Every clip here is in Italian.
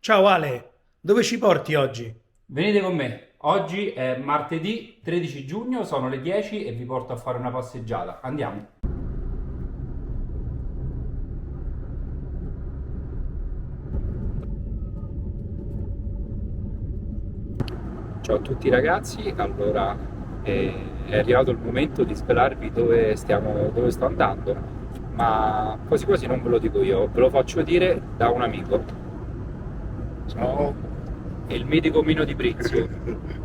Ciao Ale, dove ci porti oggi? Venite con me. Oggi è martedì 13 giugno, sono le 10 e vi porto a fare una passeggiata. Andiamo. Ciao a tutti ragazzi, allora è arrivato il momento di svelarvi dove sto andando, ma quasi quasi non ve lo dico io, ve lo faccio dire da un amico, Ciao, il mitico Mino di Brizio.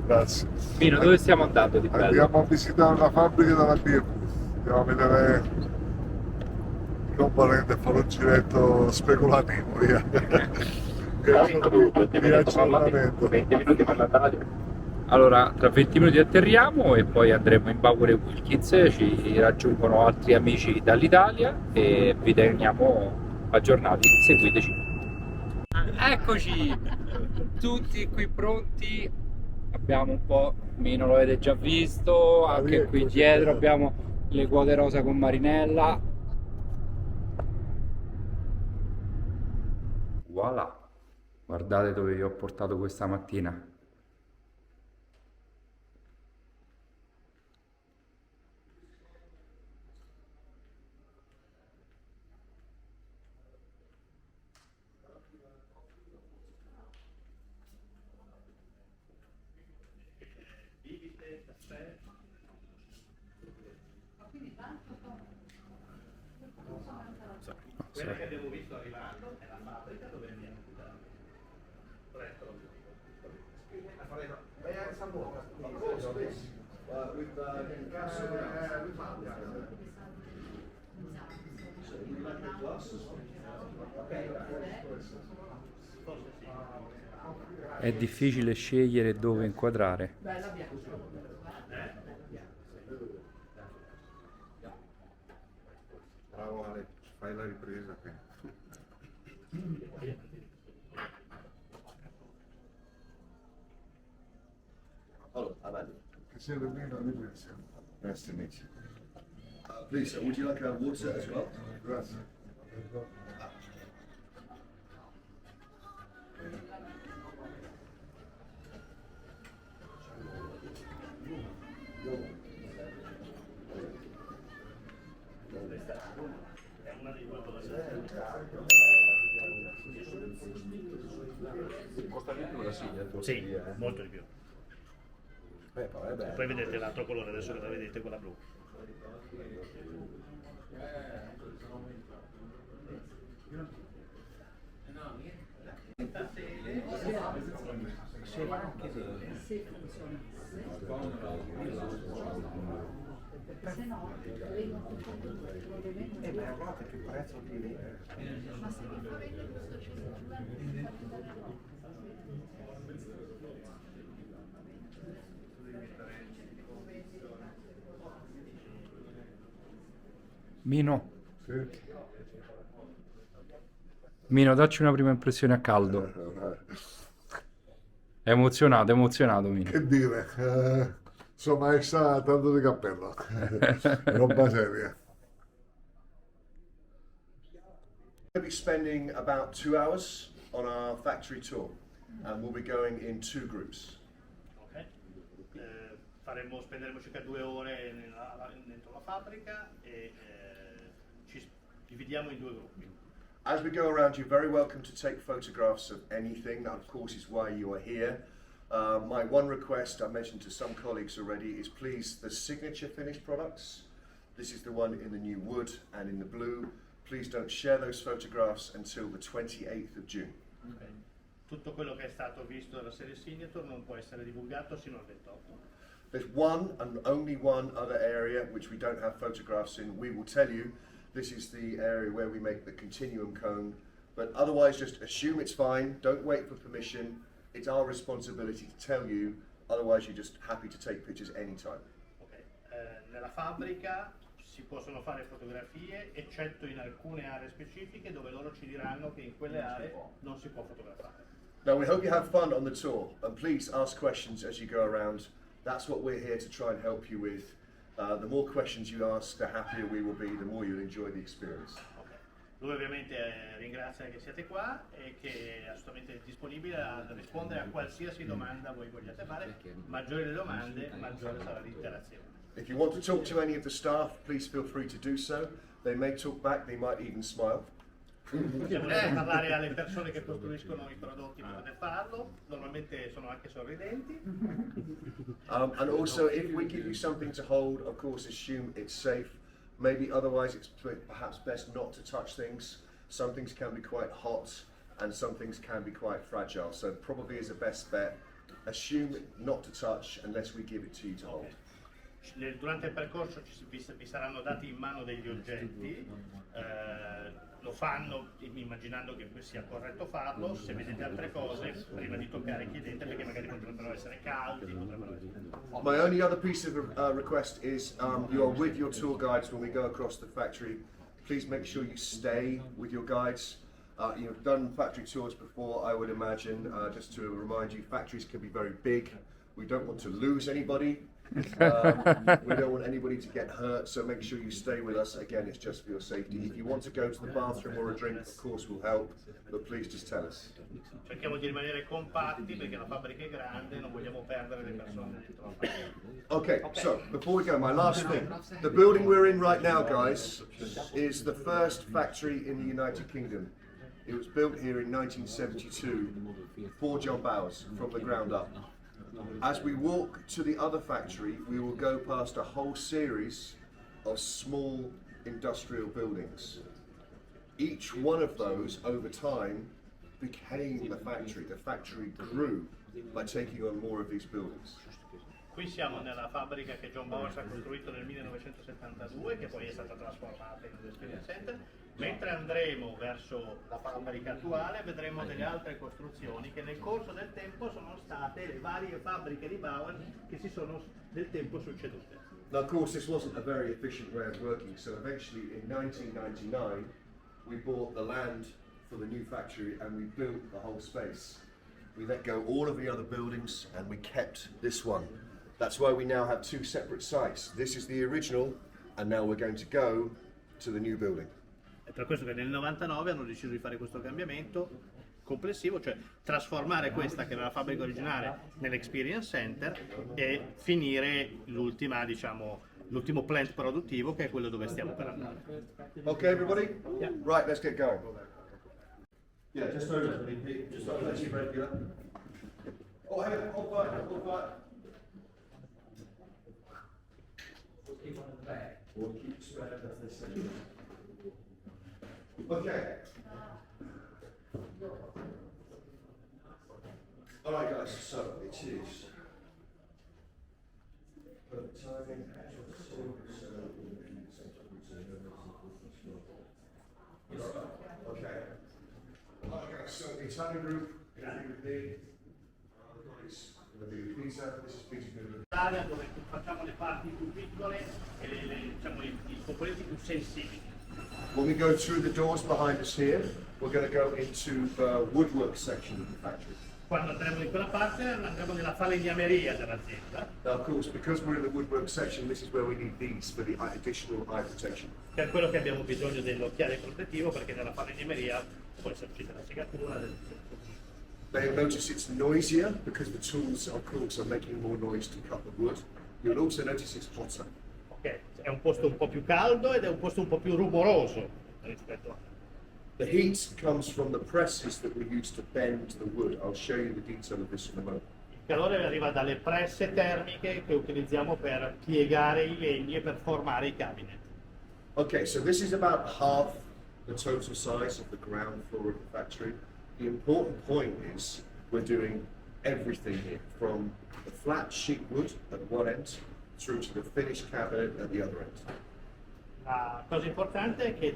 grazie. Mino, dove stiamo andando di bello? Andiamo a visitare la fabbrica della BMW. Andiamo a vedere i componenti e fare un giretto speculativo, via. Di aggiornamento. 20 minuti per l'andata. Allora, tra 20 minuti atterriamo e poi andremo in Bauer e Wilkins, ci raggiungono altri amici dall'Italia e vi teniamo aggiornati, seguiteci. Eccoci, tutti qui pronti, abbiamo un po', Mino lo avete già visto, anche qui Rieccoci, dietro abbiamo le quote rosa con Marinella. Voilà, guardate dove vi ho portato questa mattina. Quella che abbiamo visto arrivando è la fabbrica dove andiamo a guidare. Corretto? La faremo. È difficile scegliere dove inquadrare. Bravo Ale, fai la ripresa qui. Hello, I'm Andy. Che sia il meno ripresa. Nice to meet you. Please, sir, would you like a water as well? Grazie. Costa di più la sigla, Sì, molto di più. vabbè. Poi vedete l'altro colore, adesso che la vedete, quella blu. Mino, Sì. Mino, dacci una prima impressione a caldo. È emozionato, Mino. Che dire, sua maestà tanto di cappello. Roba seria. We'll be spending about 2 hours on our factory tour, and we'll be going in two groups. Ok? Spenderemo circa 2 ore dentro la fabbrica e ci dividiamo in due gruppi. As we go around, you're very welcome to take photographs of anything. That, of course, is why you are here. My one request, I mentioned to some colleagues already, is please the signature finish products. This is the one in the new wood and in the blue. Please don't share those photographs until the 28th of June. Ok? Tutto quello che è stato visto dalla serie Signature non può essere divulgato sino al 28. There's one and only one other area which we don't have photographs in. We will tell you this is the area where we make the continuum cone, but otherwise just assume it's fine. Don't wait for permission. It's our responsibility to tell you, otherwise you're just happy to take pictures anytime. Ok? Nella fabbrica si possono fare fotografie, eccetto in alcune aree specifiche dove loro ci diranno che in quelle aree non si può fotografare. Now we hope you have fun on the tour, and please ask questions as you go around. That's what we're here to try and help you with. The more questions you ask, the happier we will be, the more you'll enjoy the experience. Ok. Lui ovviamente ringrazia che siete qua e che è assolutamente disponibile a rispondere a qualsiasi domanda voi vogliate fare. Maggiori le domande, maggiore sarà l'interazione. If you want to talk to any of the staff, please feel free to do so. They may talk back, they might even smile. Se volete parlare alle persone che costruiscono i prodotti potete farlo, normalmente sono anche sorridenti. And also, if we give you something to hold, of course, assume it's safe. Maybe otherwise it's perhaps best not to touch things. Some things can be quite hot and some things can be quite fragile. So probably is a best bet. Assume not to touch unless we give it to you to hold. Durante il percorso vi saranno dati in mano degli oggetti, lo fanno immaginando che sia corretto farlo. Se vedete altre cose, prima di toccare chiedete, perché magari potrebbero essere caldi, potrebbero essere... My only other piece of request is you are with your tour guides when we go across the factory. Please make sure you stay with your guides. You've done factory tours before, I would imagine. Just to remind you, factories can be very big. We don't want to lose anybody. We don't want anybody to get hurt, so make sure you stay with us. Again, it's just for your safety. If you want to go to the bathroom or a drink, of course we'll help, but please just tell us. Cerchiamo di rimanere compatti perché la fabbrica è grande, non vogliamo perdere le persone dentro la fabbrica. Okay, so before we go, my last thing. The building we're in right now, guys, is the first factory in the United Kingdom. It was built here in 1972 for John Bowers from the ground up. As we walk to the other factory, we will go past a whole series of small industrial buildings. Each one of those, over time, became the factory. The factory grew by taking on more of these buildings. Qui siamo nella fabbrica che John Bowers ha costruito nel 1972, che poi è stata trasformata in un experience center. Mentre andremo verso la fabbrica attuale vedremo delle altre costruzioni che nel corso del tempo sono state le varie fabbriche di Bowers che si sono nel tempo succedute. Now, of course, this wasn't a very efficient way of working, so eventually in 1999 we bought the land for the new factory and we built the whole space. We let go all of the other buildings and we kept this one. That's why we now have two separate sites. This is the original and now we're going to go to the new building. È per questo che nel 99 hanno deciso di fare questo cambiamento complessivo, cioè trasformare questa che era la fabbrica originale nell'Experience Center e finire l'ultima, diciamo, l'ultimo plant produttivo che è quello dove stiamo per andare. Okay, everybody? Yeah. Right, let's get going. Yeah, just over, Pete. Just over, let's regular. Oh, hey, hold fire, hold fire. We'll keep one in the back. We'll keep spread out as they say. Okay. All right, guys. So it is. Perfect timing. Okay. Okay. So the Italian group is with me. It's going to be Peter. This is Peter Goodman. Dove facciamo le parti più piccole e diciamo, i componenti più sensibili. When we go through the doors behind us here, we're going to go into the woodwork section of the factory. Quando andremo in quella parte andremo nella falegnameria dell'azienda. Now, of course, because we're in the woodwork section, this is where we need these for the additional eye protection. Per quello che abbiamo bisogno dell'occhiale protettivo, perché nella falegnameria può esserci della segatura. They'll notice it's noisier because the tools, of course, are making more noise to cut the wood. You'll also notice it's hotter. Ok, è un posto un po' più caldo ed è un posto un po' più rumoroso rispetto a... The heat comes from the presses that we use to bend the wood. I'll show you the detail of this in a moment. Il calore arriva dalle presse termiche che utilizziamo per piegare i legni e per formare i cabinet. Okay, so this is about half the total size of the ground floor of the factory. The important point is we're doing everything here, from the flat sheet wood at one end through to the finished cabinet at the other end. La cosa importante è che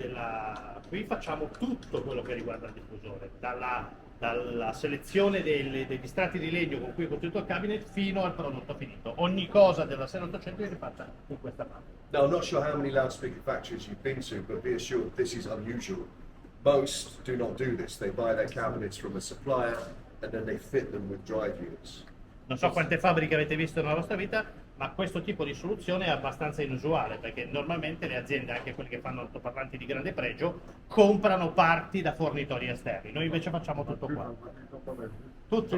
qui facciamo tutto quello che riguarda il diffusore, dalla selezione degli strati di legno con cui è costruito il cabinet fino al prodotto finito. Ogni cosa della serie 800 viene fatta in questa parte. Now, I'm not sure how many loudspeaker factories you've been to, but be assured this is unusual. Most do not do this. They buy their cabinets from a supplier and then they fit them with drive units. Non so quante fabbriche avete visto nella vostra vita, ma questo tipo di soluzione è abbastanza inusuale perché normalmente le aziende, anche quelle che fanno altoparlanti di grande pregio, comprano parti da fornitori esterni. Noi invece facciamo tutto qua. Tutto.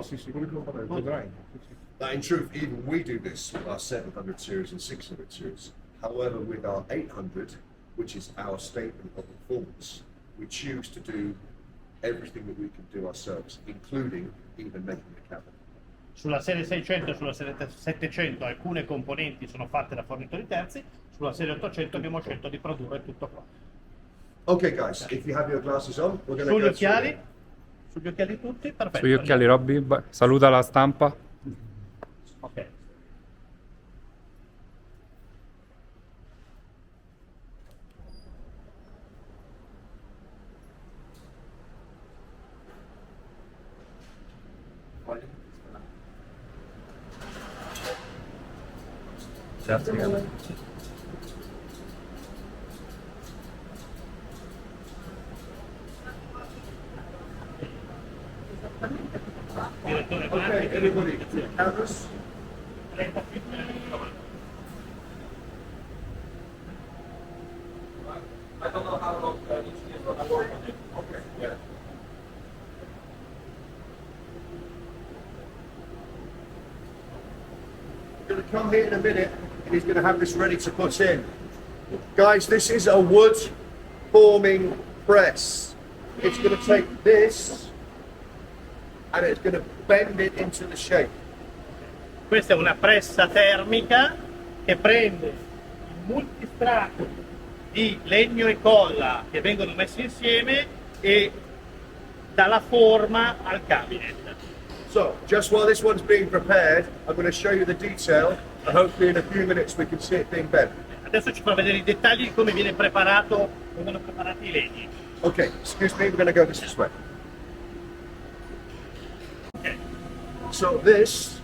In truth, even we do this with our 700 series and 600 series. However, with our 800, which is our statement of performance, we choose to do everything that we can do ourselves, including even making the cabinet. Sulla serie 600 e sulla serie 700 alcune componenti sono fatte da fornitori terzi, sulla serie 800 abbiamo scelto di produrre tutto qua. Okay, guys, if you have your glasses on, we're going to Sugli go occhiali? through Sugli occhiali tutti? Perfetto. Sugli occhiali, Robby, saluta la stampa. Ok. Direttore, Okay, everybody, cameras. I don't know how long Okay, yeah. We're going to come here in a minute and he's going to have this ready to put in. Guys, this is a wood forming press. It's going to take this and it's going to bend it into the shape. Questa è una pressa termica che prende il multistrato di legno e colla che vengono messi insieme e dà la forma al cabinet. So, just while this one's being prepared, I'm going to show you the detail and hopefully in a few minutes we can see it being bent. Adesso ci fa vedere i dettagli di come vengono preparati i legni. Okay, excuse me, we're going to go this way. Ok. So this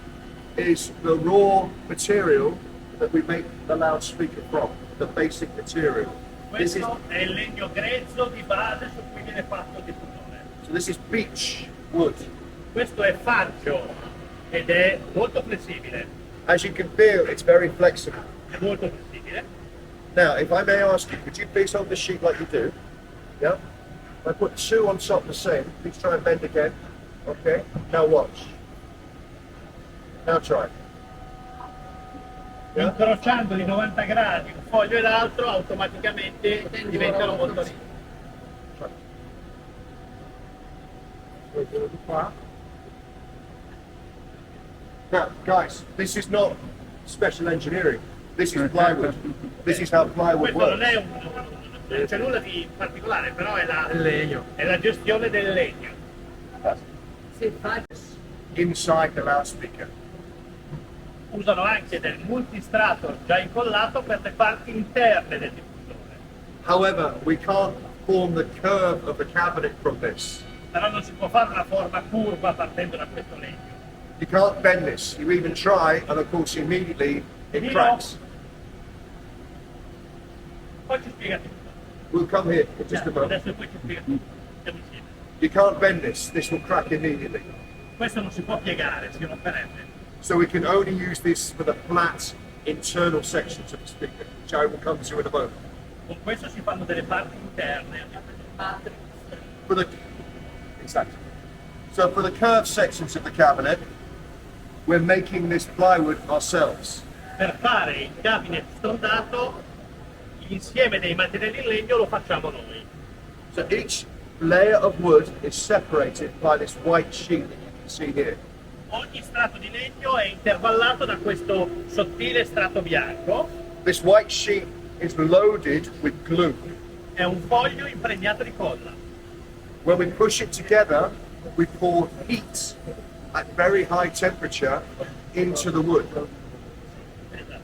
is the raw material that we make the loudspeaker from, the basic material. This is, Questo è il legno grezzo di base su cui viene fatto il diffusore. so this is beech wood. Questo è faggio ed è molto flessibile. As you can feel, it's very flexible. È molto flessibile. Now, if I may ask you, could you please hold the sheet like you do? Yeah? If I put two on top the same, please try and bend again. Okay, now watch. Now try. Yeah? Incrociando di 90 gradi un foglio e l'altro automaticamente diventano molto rigidi. Now, guys, this is not special engineering. This is plywood. This is how plywood Questo non works. è non c'è nulla di particolare, però è la gestione del legno. Inside the loudspeaker. Usano anche del multistrato già incollato per le parti interne del diffusore. However, we can't form the curve of the cabinet from this. Però non si può fare una forma curva partendo da questo legno. You can't bend this. You even try, and of course, immediately it cracks. Poi ci spiega tutto. We'll come here in just a moment. Adesso poi ci spiega tutto. Andiamo insieme. You can't bend this. This will crack immediately. Questo non si può piegare, si romperebbe. So we can only use this for the flat internal sections of the speaker, which I will come to in a moment. Con questo si fanno delle parti interne. For the exactly. So for the curved sections of the cabinet, we're making this plywood ourselves. Per fare il cabinet stondato, l'insieme dei materiali in legno lo facciamo noi. So each layer of wood is separated by this white sheet that you can see here. Ogni strato di legno è intervallato da questo sottile strato bianco. This white sheet is loaded with glue. È un foglio impregnato di colla. When we push it together, we pour heat at very high temperature into the wood. Esatto.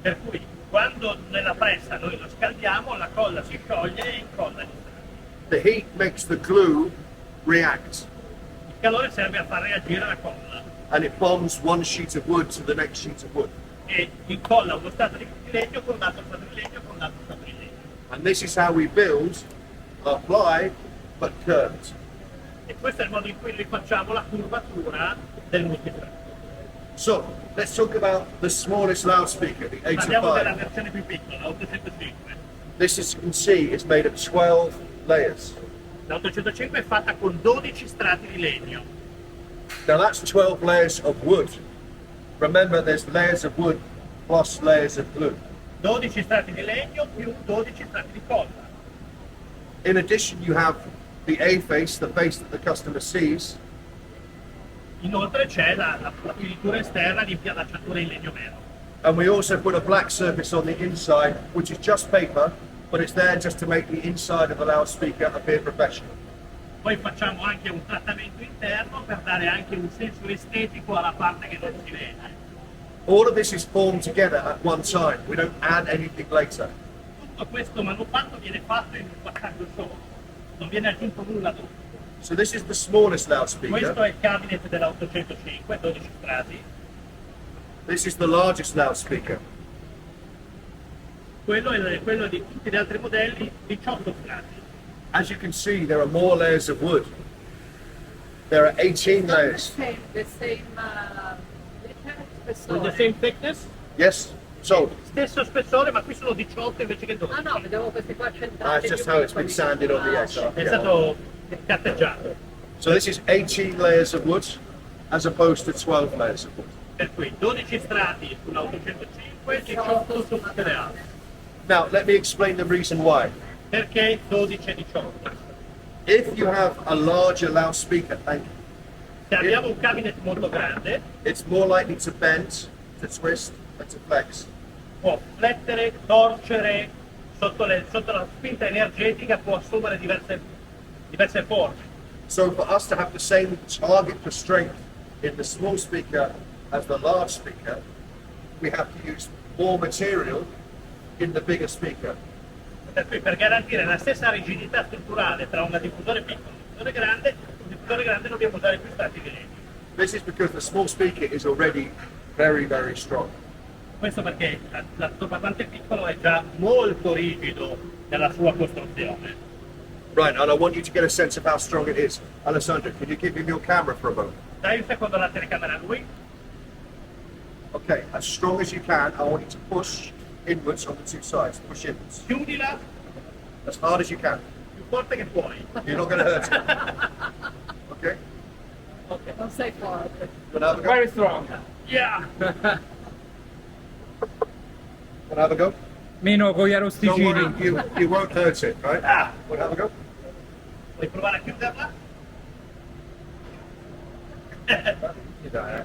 Per cui quando nella pressa noi lo scaldiamo, la colla si scioglie e incolla. The heat makes the glue react, Il calore serve a far reagire la colla and it bonds one sheet of wood to the next sheet of wood. e incolla uno strato di legno con un altro strato di legno con un altro strato di legno. And this is how we build our ply, but curved. E questo è il modo in cui rifacciamo la curvatura del multistrato. So, let's talk about the smallest loudspeaker, the Parliamo della 805. versione più piccola, 805. This, as you can see, is made of 12 layers. La 805 è fatta con 12 strati di legno. Now that's 12 layers of wood. Remember, there's layers of wood plus layers of glue. 12 strati di legno più 12 strati di colla. In addition, you have the A face, the face that the customer sees, Inoltre c'è la finitura esterna di impiantatura in legno vero. and we also put a black surface on the inside, which is just paper, but it's there just to make the inside of the loudspeaker appear professional. Poi facciamo anche un trattamento interno per dare anche un senso estetico alla parte che non si vede. All of this is formed together at one time. We don't add anything later. Tutto questo manufatto viene fatto in un passaggio solo, non viene aggiunto nulla dopo. So this is the smallest loudspeaker. Questo è il cabinet della 805, 12 strati. This is the largest loudspeaker. Quello è quello di tutti gli altri modelli, 18 strati. As you can see, there are more layers of wood. There are 18 Not layers. the same With the same thickness, Yes? So, stesso spessore, ma qui sono 18 invece che 12. Ah no, vedevo questi qua centrali. that's just how it's been sanded on the outside. È stato carteggiato. So this is 18 layers of wood as opposed to 12 layers of wood. Per cui 12 strati sulla 805, 18 su tutte le altre. Now, let me explain the reason why. Perché 12 e 18? If you have a larger loudspeaker, thank you, Se abbiamo un cabinet molto grande, it's more likely to bend, to twist, and to flex. può flettere, torcere, sotto la spinta energetica può assumere diverse forme. So for us to have the same target for strength in the small speaker as the large speaker, we have to use more material in the bigger speaker. Per cui per garantire la stessa rigidità strutturale tra un diffusore piccolo e un diffusore grande dobbiamo usare più strati di legno. This is because the small speaker is already very, very strong. Questo perché l'altoparlante piccolo è già molto rigido nella sua costruzione. Right, and I want you to get a sense of how strong it is. Alessandro, can you give him your camera for a moment? Dai un secondo la telecamera a lui. Okay, as strong as you can, I want you to push inwards on the two sides. Push inwards. Chiudila As hard as you can. più forte che puoi. You're not going to hurt him. Okay? Non sei forte. Wanna have a go? Very strong. Yeah! Wanna have a go? Meno con gli Don't arrosticini. worry, you won't hurt it, right? Wanna have a go? Vuoi provare a chiuderla? You don't, eh?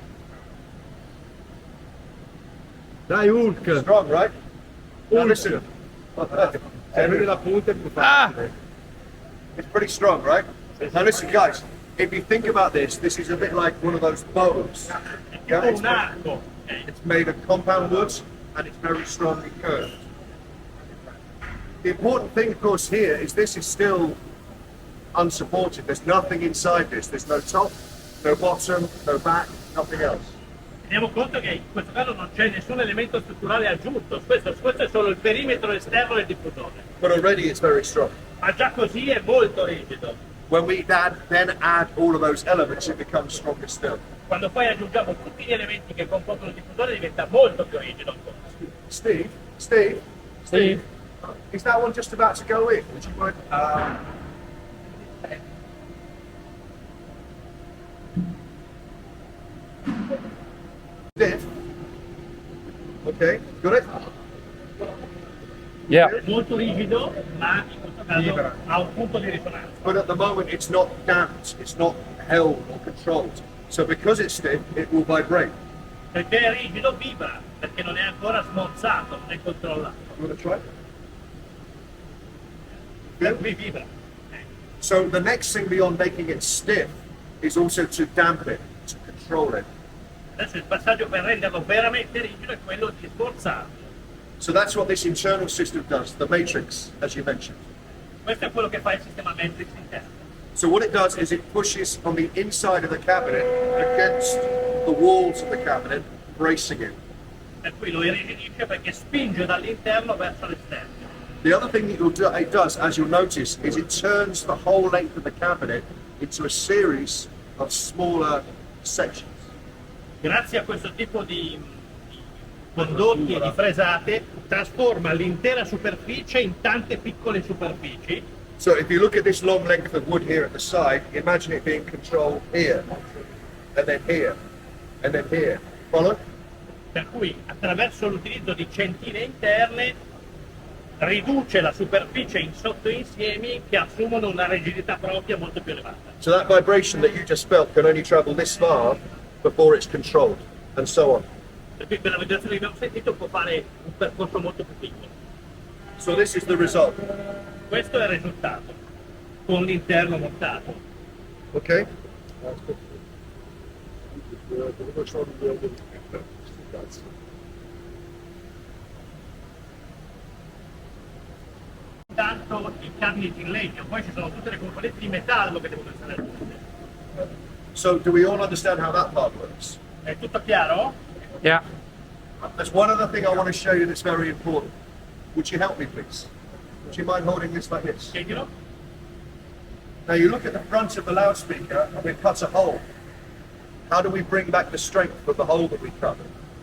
Dai Hulk. Strong, right? Now listen. Serve la punta è più facile. It's pretty strong, right? Now listen, guys. If you think about this, this is a bit like one of those bows. È Yeah, tipo it's, un arco. it's made of compound woods and it's very strongly curved. The important thing, of course, here is this is still unsupported. There's nothing inside this. There's no top, no bottom, no back, nothing else. Teniamo conto che in questo caso non c'è nessun elemento strutturale aggiunto, questo è solo il perimetro esterno del diffusore. But already it's very strong. Ma già così è molto rigido. When we then add all of those elements, it becomes stronger still. Quando poi aggiungiamo tutti gli elementi che compongono il diffusore diventa molto più rigido ancora. Steve, is that one just about to go in? Would you mind? Steve? Okay, got it? Yeah. Molto rigido, ma in questo caso ha un punto di risonanza. But at the moment it's not damped, it's not held or controlled. So because it's stiff, it will vibrate. Perché è rigido vibra, perché non è ancora smorzato, non è controllato. You want to try? Per cui vibra. So the next thing beyond making it stiff is also to damp it, to control it. Adesso il passaggio per renderlo veramente rigido è quello di smorzarlo. So that's what this internal system does, the matrix, as you mentioned. Questo è quello che fa il sistema Matrix interno. So what it does is it pushes on the inside of the cabinet against the walls of the cabinet, bracing it. Per cui lo irrigidisce perché spinge dall'interno verso l'esterno. The other thing that it does, as you'll notice, is it turns the whole length of the cabinet into a series of smaller sections. grazie a questo tipo di condotti e di fresate, trasforma l'intera superficie in tante piccole superfici. So if you look at this long length of wood here at the side, imagine it being controlled here, and then here, and then here. Follow? Per cui attraverso l'utilizzo di centine interne riduce la superficie in sottoinsiemi che assumono una rigidità propria molto più elevata. So that vibration that you just felt can only travel this far before it's controlled, and so on. Per cui quella vibrazione che abbiamo sentito può fare un percorso molto più piccolo. So this is the result. Questo è il risultato, con l'interno montato. Okay? Tanto i cabineti in legno, poi ci sono tutte le componenti di metallo che devono essere aggiunte. So do we all understand how that part works? È tutto chiaro? Yeah. There's one other thing I want to show you that's very important. Would you help me, please? Would you mind holding this like this? Chiedilo? Now you look at the front of the loudspeaker and we've cut a hole. How do we bring back the strength of the hole that we cut?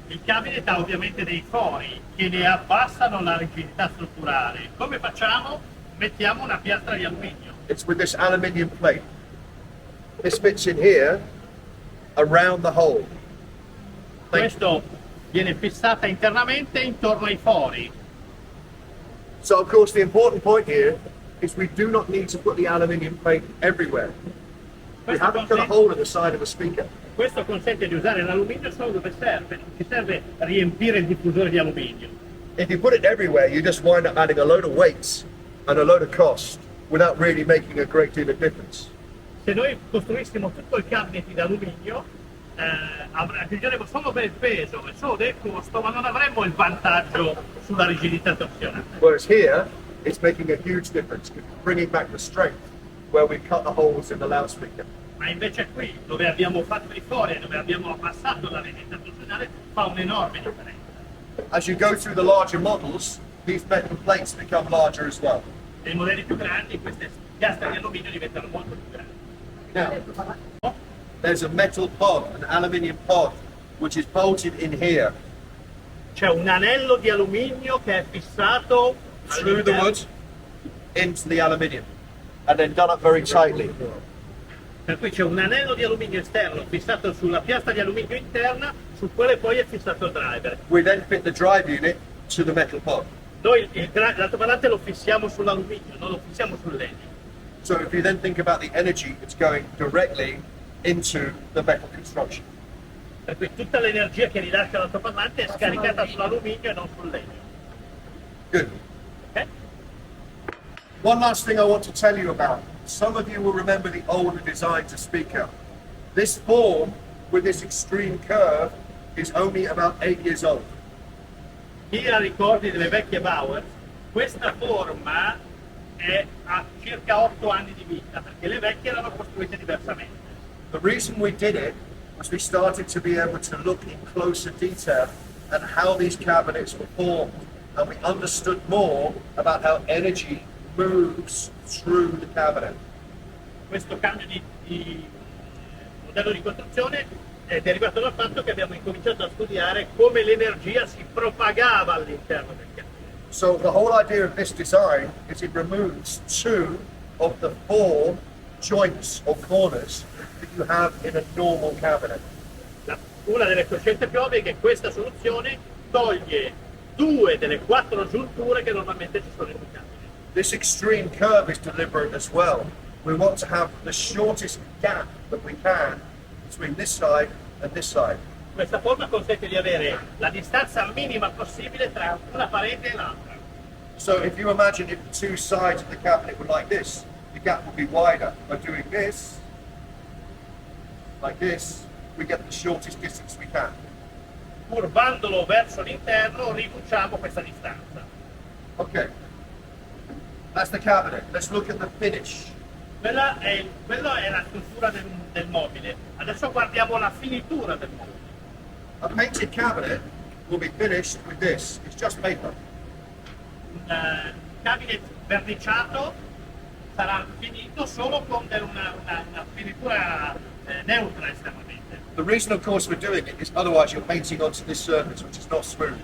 Il cabinet ha ovviamente dei fori che ne abbassano la rigidità strutturale. Come facciamo? Mettiamo una piastra di alluminio. It's with this aluminium plate. This fits in here around the hole. Questo viene fissata internamente intorno ai fori. So of course the important point here is we do not need to put the aluminium plate everywhere. We Questo haven't cut a consente, hole in the side of a speaker. questo consente di usare l'alluminio solo dove serve, non ci serve riempire il diffusore di alluminio. If you put it everywhere, you just wind up adding a load of weight and a load of cost without really making a great deal of difference. Se noi costruissimo tutto il cabinet in alluminio, aggiungeremo solo per il peso e solo del costo, ma non avremmo il vantaggio sulla rigidità torsionale. Whereas here, it's making a huge difference, bringing back the strength where we cut the holes in the loudspeaker. Ma invece qui, dove abbiamo fatto i fori e dove abbiamo abbassato la rigidità torsionale, fa un'enorme differenza. As you go through the larger models, these metal plates become larger as well. Nei modelli più grandi queste piastre di alluminio diventano molto più grandi. Now, there's a metal pod, an aluminium pod, which is bolted in here C'è un anello di alluminio che è fissato through the all'interno- wood into the aluminium and then done up very tightly. Per cui c'è un anello di alluminio esterno fissato sulla piastra di alluminio interna, sul quale poi è fissato il driver. We then fit the drive unit to the metal pod. Noi l'altoparlante lo fissiamo sull'alluminio, non lo fissiamo sul legno. So if you then think about the energy, it's going directly into the metal construction. Per cui tutta l'energia che rilascia l'altoparlante è scaricata sull'alluminio e non sul legno. Good. Ok? One last thing I want to tell you about. Some of you will remember the older designs of speaker. This form with this extreme curve is only about 8 years old. Chi ha ricordi delle vecchie Bauer, questa forma ha circa 8 anni di vita, perché le vecchie erano costruite diversamente. The reason we did it was we started to be able to look in closer detail at how these cabinets were formed, and we understood more about how energy moves through the cabinet. Questo cambio di modello di costruzione è derivato dal fatto che abbiamo incominciato a studiare come l'energia si propagava all'interno del cabinete. So the whole idea of this design is it removes 2 of the 4 joints or corners that you have in a normal cabinet. Una delle coscienze più ovvie è che questa soluzione toglie 2 delle 4 giunture che normalmente ci sono in un cabinete. This extreme curve is deliberate as well. We want to have the shortest gap that we can between this side and this side. Questa forma consente di avere la distanza minima possibile tra una parete e l'altra. So if you imagine if the 2 sides of the cabinet were like this, the gap would be wider. By doing this, like this, we get the shortest distance we can. Curvandolo verso l'interno riduciamo questa distanza. Okay. That's the cabinet. Let's look at the finish. Quella è la struttura del mobile. Adesso guardiamo la finitura del mobile. A painted cabinet will be finished with this. It's just paper. Un cabinet verniciato sarà finito solo con una finitura neutra esternamente. The reason, of course, we're doing it is otherwise you're painting onto this surface, which is not smooth.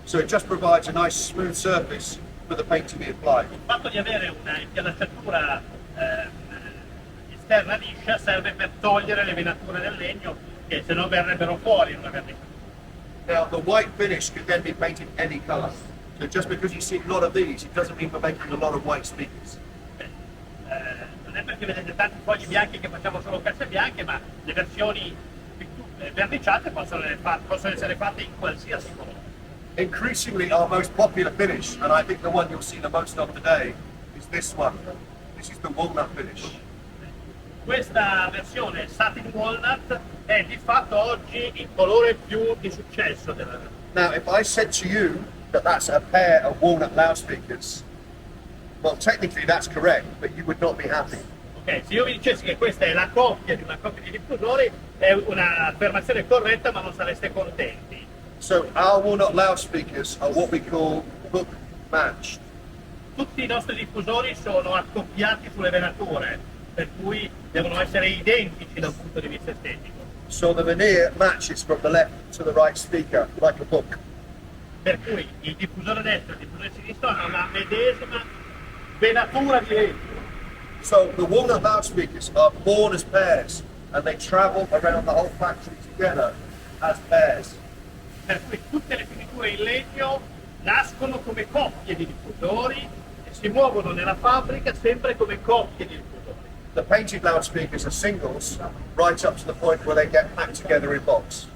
So it just provides a nice smooth surface for the paint to be applied. Il fatto di avere una impianatatura esterna liscia serve per togliere le venature del legno che se no verrebbero fuori in una verniciatura. Now, the white finish could then be painted any colour. So just because you see a lot of these, it doesn't mean we're making a lot of white speakers. Non è perché vedete tanti fogli bianchi che facciamo solo casse bianche, ma le versioni verniciate possono essere fatte in qualsiasi colore. Increasingly, our most popular finish, and I think the one you'll see the most of today, is this one. This is the walnut finish. Questa versione Satin Walnut è di fatto oggi il colore più di successo della Now, if I said to you that that's a pair of walnut loudspeakers, well, technically that's correct, but you would not be happy. Ok, se io vi dicessi che questa è la coppia di una coppia di diffusori, è un'affermazione corretta, ma non sareste contenti. So our walnut loudspeakers are what we call book matched. Tutti i nostri diffusori sono accoppiati sulle venature, per cui devono essere identici da un punto di vista estetico. So the veneer matches from the left to the right speaker, like a book. Per cui il diffusore destro e il diffusore sinistro hanno la medesima venatura di legno. So the walnut loudspeakers are born as pairs, and they travel around the whole factory together as pairs. Per cui tutte le finiture in legno nascono come coppie di diffusori e si muovono nella fabbrica sempre come coppie di diffusori. The painted loudspeakers are singles, right up to the point where they get packed together in box.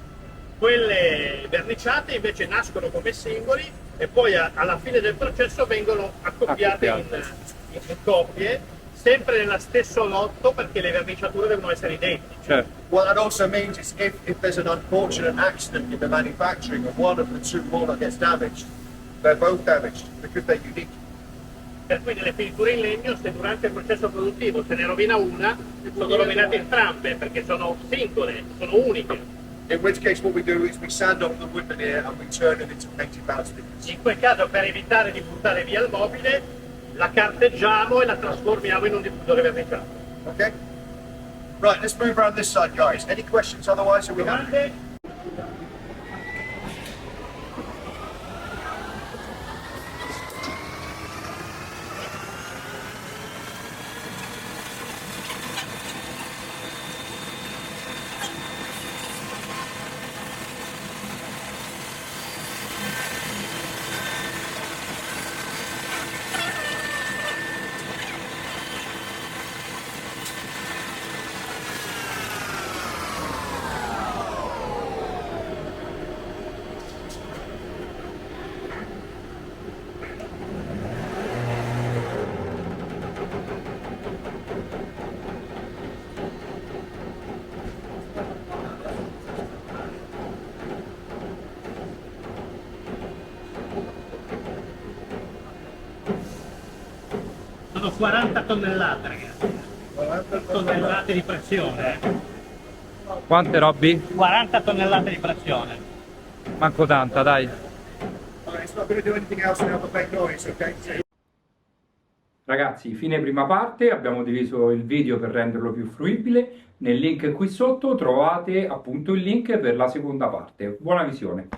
Quelle verniciate invece nascono come singoli e poi alla fine del processo vengono accoppiate in coppie, sempre nello stesso lotto perché le verniciature devono essere identiche. Certo. What that also means is if there's an unfortunate accident in the manufacturing and one of the two walnut gets damaged, they're both damaged because they're unique. Per cui nelle finiture in legno, se durante il processo produttivo se ne rovina una, sono rovinate entrambe perché sono singole, sono uniche. In which case what we do is we sand off the wood veneer and we turn it into painted loudspeakers. In quel caso, per evitare di buttare via il mobile, la carteggiamo e la trasformiamo in un diffusore verniciato. Okay? Right, let's move around this side, guys. Any questions otherwise? Are we happy? Domande? Sono 40 tonnellate, ragazzi. 40 tonnellate di pressione. Quante, Robby? 40 tonnellate di pressione. Manco tanta, dai. Alright, it's not going to do anything else now but make noise, okay? Ragazzi, fine prima parte, abbiamo diviso il video per renderlo più fruibile. Nel link qui sotto trovate appunto il link per la seconda parte. Buona visione!